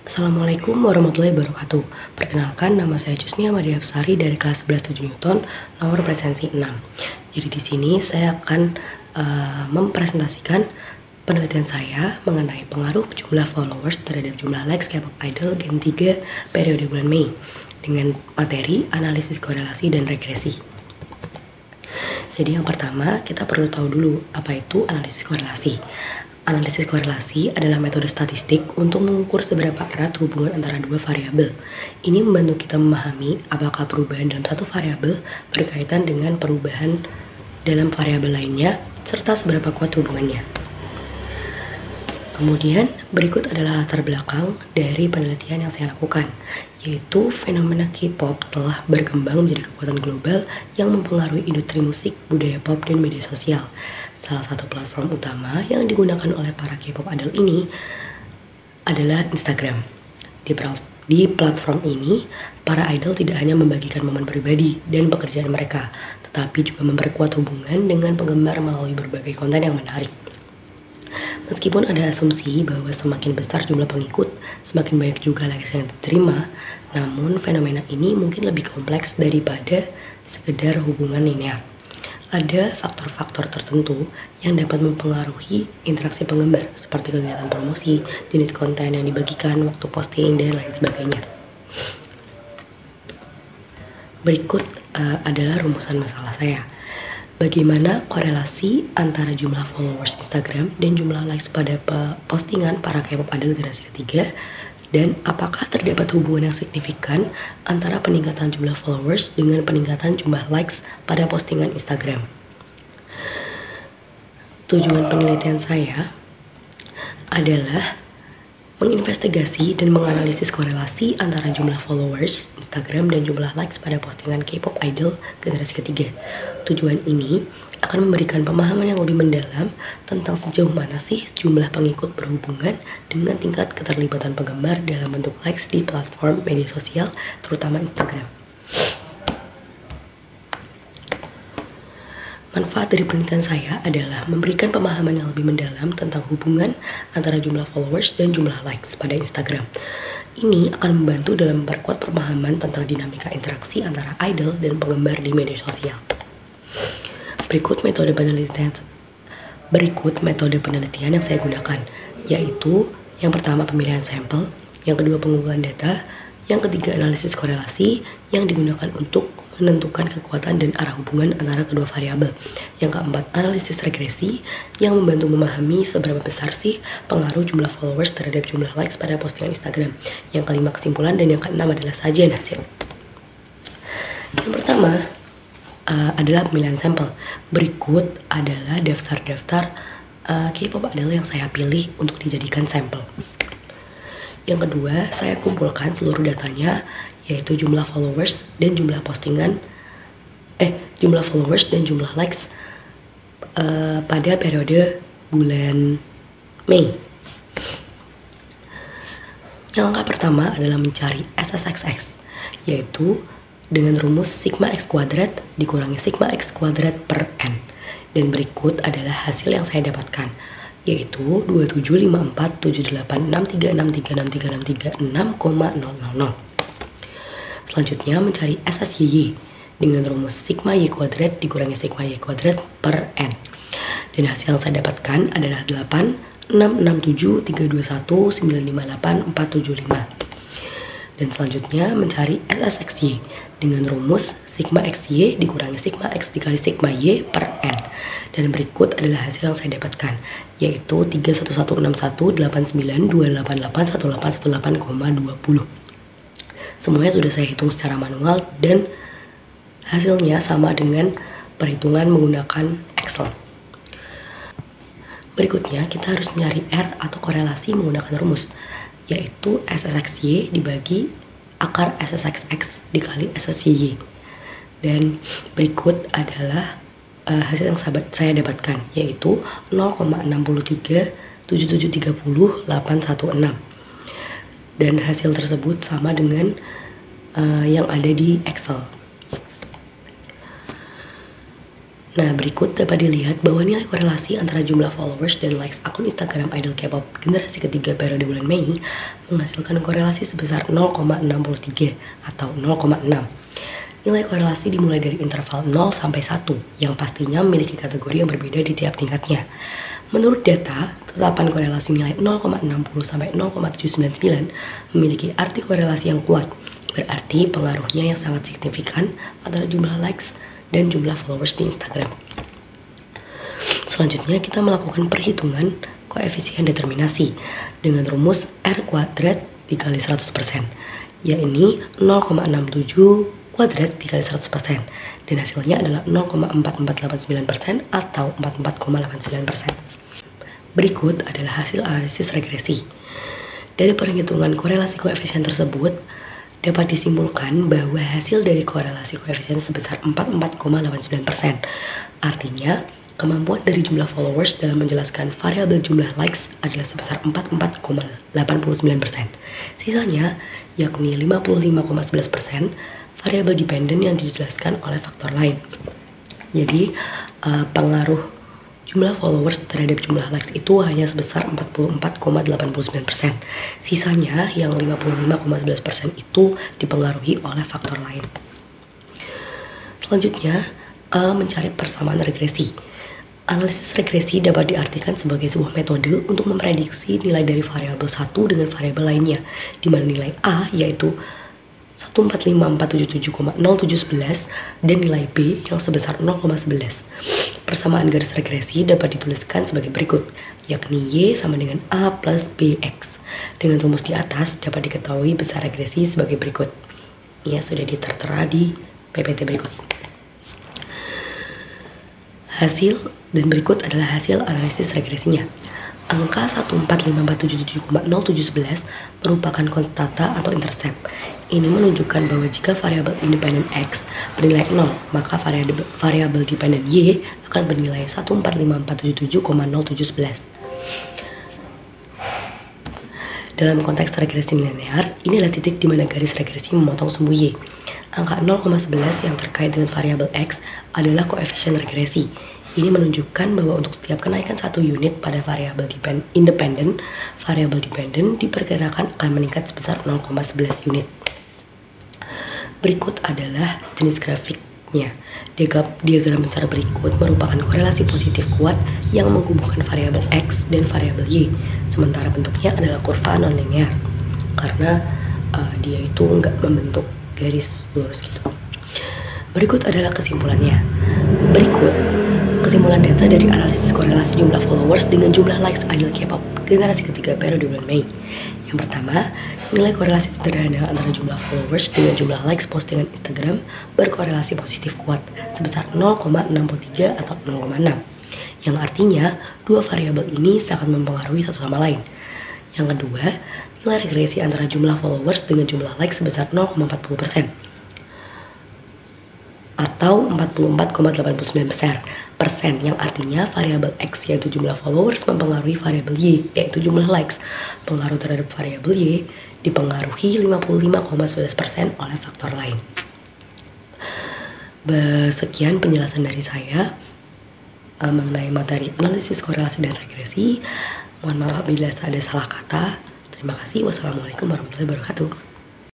Assalamualaikum warahmatullahi wabarakatuh. Perkenalkan, nama saya Jusnia Madia Absari dari kelas 11 7 Newton, nomor presensi 6. Jadi di sini saya akan mempresentasikan penelitian saya mengenai pengaruh jumlah followers terhadap jumlah likes K-pop idol Gen 3 periode bulan Mei dengan materi analisis korelasi dan regresi. Jadi yang pertama, kita perlu tahu dulu apa itu analisis korelasi. Analisis korelasi adalah metode statistik untuk mengukur seberapa erat hubungan antara dua variabel. Ini membantu kita memahami apakah perubahan dalam satu variabel berkaitan dengan perubahan dalam variabel lainnya, serta seberapa kuat hubungannya. Kemudian, berikut adalah latar belakang dari penelitian yang saya lakukan, yaitu fenomena K-pop telah berkembang menjadi kekuatan global yang mempengaruhi industri musik, budaya pop, dan media sosial. Salah satu platform utama yang digunakan oleh para K-pop idol ini adalah Instagram. Di platform ini, para idol tidak hanya membagikan momen pribadi dan pekerjaan mereka, tetapi juga memperkuat hubungan dengan penggemar melalui berbagai konten yang menarik. Meskipun ada asumsi bahwa semakin besar jumlah pengikut, semakin banyak juga likes yang diterima, namun fenomena ini mungkin lebih kompleks daripada sekedar hubungan linear. Ada faktor-faktor tertentu yang dapat mempengaruhi interaksi penggemar, seperti kegiatan promosi, jenis konten yang dibagikan, waktu posting, dan lain sebagainya. Berikut adalah rumusan masalah saya. Bagaimana korelasi antara jumlah followers Instagram dan jumlah likes pada postingan para K-pop idol generasi ketiga, dan apakah terdapat hubungan yang signifikan antara peningkatan jumlah followers dengan peningkatan jumlah likes pada postingan Instagram. Tujuan penelitian saya adalah menginvestigasi dan menganalisis korelasi antara jumlah followers Instagram dan jumlah likes pada postingan K-pop idol generasi ketiga. Tujuan ini akan memberikan pemahaman yang lebih mendalam tentang sejauh mana sih jumlah pengikut berhubungan dengan tingkat keterlibatan penggemar dalam bentuk likes di platform media sosial, terutama Instagram. Manfaat dari penelitian saya adalah memberikan pemahaman yang lebih mendalam tentang hubungan antara jumlah followers dan jumlah likes pada Instagram. Ini akan membantu dalam memperkuat pemahaman tentang dinamika interaksi antara idol dan penggemar di media sosial. Berikut metode penelitian yang saya gunakan, yaitu yang pertama pemilihan sampel, yang kedua pengumpulan data, yang ketiga analisis korelasi yang digunakan untuk menentukan kekuatan dan arah hubungan antara kedua variabel, yang keempat analisis regresi yang membantu memahami seberapa besar sih pengaruh jumlah followers terhadap jumlah likes pada postingan Instagram, yang kelima kesimpulan, dan yang keenam adalah sajian hasil. Yang pertama adalah pemilihan sampel. Berikut adalah daftar-daftar K-pop idol yang saya pilih untuk dijadikan sampel. Yang kedua, saya kumpulkan seluruh datanya, yaitu jumlah followers dan jumlah jumlah likes pada periode bulan Mei. Yang langkah pertama adalah mencari SSXX, yaitu dengan rumus sigma x kuadrat dikurangi sigma x kuadrat per n. Dan berikut adalah hasil yang saya dapatkan, yaitu 27547863636363,000. Selanjutnya mencari SSYY dengan rumus sigma y kuadrat dikurangi sigma y kuadrat per n. Dan hasil yang saya dapatkan adalah 8667321958475. Dan selanjutnya mencari SSXY dengan rumus sigma XY dikurangi sigma X dikali sigma Y per N. Dan berikut adalah hasil yang saya dapatkan, yaitu 311618928881818,20. Semuanya sudah saya hitung secara manual dan hasilnya sama dengan perhitungan menggunakan Excel. Berikutnya kita harus mencari R atau korelasi menggunakan rumus, yaitu SSXY dibagi akar SSXX dikali SSYY. Dan berikut adalah hasil yang saya dapatkan, yaitu 0,637730816. Dan hasil tersebut sama dengan yang ada di Excel. Nah, berikut dapat dilihat bahwa nilai korelasi antara jumlah followers dan likes akun Instagram idol K-pop generasi ketiga periode bulan Mei menghasilkan korelasi sebesar 0,63 atau 0,6. Nilai korelasi dimulai dari interval 0 sampai 1 yang pastinya memiliki kategori yang berbeda di tiap tingkatnya. Menurut data, tetapan korelasi nilai 0,60 sampai 0,799 memiliki arti korelasi yang kuat. Berarti pengaruhnya yang sangat signifikan antara jumlah likes dan jumlah followers di Instagram. Selanjutnya kita melakukan perhitungan koefisien determinasi dengan rumus R kuadrat dikali 100%, yakni 0,67 kuadrat dikali 100%, dan hasilnya adalah 0,4489% atau 44,89%. Berikut adalah hasil analisis regresi. Dari perhitungan korelasi koefisien tersebut, dapat disimpulkan bahwa hasil dari korelasi koefisien sebesar 44,89%. Artinya, kemampuan dari jumlah followers dalam menjelaskan variabel jumlah likes adalah sebesar 44,89%. Sisanya, yakni 55,11%, variabel dependen yang dijelaskan oleh faktor lain. Jadi, pengaruh jumlah followers terhadap jumlah likes itu hanya sebesar 44,89%. Sisanya yang 55,11% itu dipengaruhi oleh faktor lain. Selanjutnya, mencari persamaan regresi. Analisis regresi dapat diartikan sebagai sebuah metode untuk memprediksi nilai dari variabel satu dengan variabel lainnya, di mana nilai A yaitu 145.477,0711 dan nilai B yang sebesar 0,11. Persamaan garis regresi dapat dituliskan sebagai berikut, yakni Y sama dengan A plus BX. Dengan rumus di atas dapat diketahui besar regresi sebagai berikut. Ia sudah ditertera di PPT berikut. Hasil dan berikut adalah hasil analisis regresinya. Angka 145.477,0711 merupakan konstanta atau intercept. Ini menunjukkan bahwa jika variabel independen X bernilai 0, maka variabel dependen Y akan bernilai 145.477,0711. Dalam konteks regresi linear, inilah titik di mana garis regresi memotong sumbu Y. Angka 0,11 yang terkait dengan variabel X adalah koefisien regresi. Ini menunjukkan bahwa untuk setiap kenaikan 1 unit pada variabel independen, variabel dependen diperkirakan akan meningkat sebesar 0,11 unit. Berikut adalah jenis grafiknya. Diagram bentar berikut merupakan korelasi positif kuat yang menghubungkan variabel X dan variabel Y, sementara bentuknya adalah kurva non-linear karena dia itu nggak membentuk garis lurus gitu. Berikut adalah kesimpulannya. Berikut kesimpulan data dari analisis korelasi jumlah followers dengan jumlah likes idol K-pop generasi ketiga periode bulan Mei. Yang pertama, nilai korelasi sederhana antara jumlah followers dengan jumlah likes postingan Instagram berkorelasi positif kuat sebesar 0,63 atau 0,6. Yang artinya, dua variabel ini sangat mempengaruhi satu sama lain. Yang kedua, nilai regresi antara jumlah followers dengan jumlah likes sebesar 0,40%. Atau 44,89%, yang artinya variabel X yaitu jumlah followers mempengaruhi variabel Y yaitu jumlah likes. Pengaruh terhadap variabel Y dipengaruhi 55,11% oleh faktor lain. Sekian penjelasan dari saya mengenai materi analisis korelasi dan regresi. Mohon maaf bila ada salah kata. Terima kasih. Wassalamualaikum warahmatullahi wabarakatuh.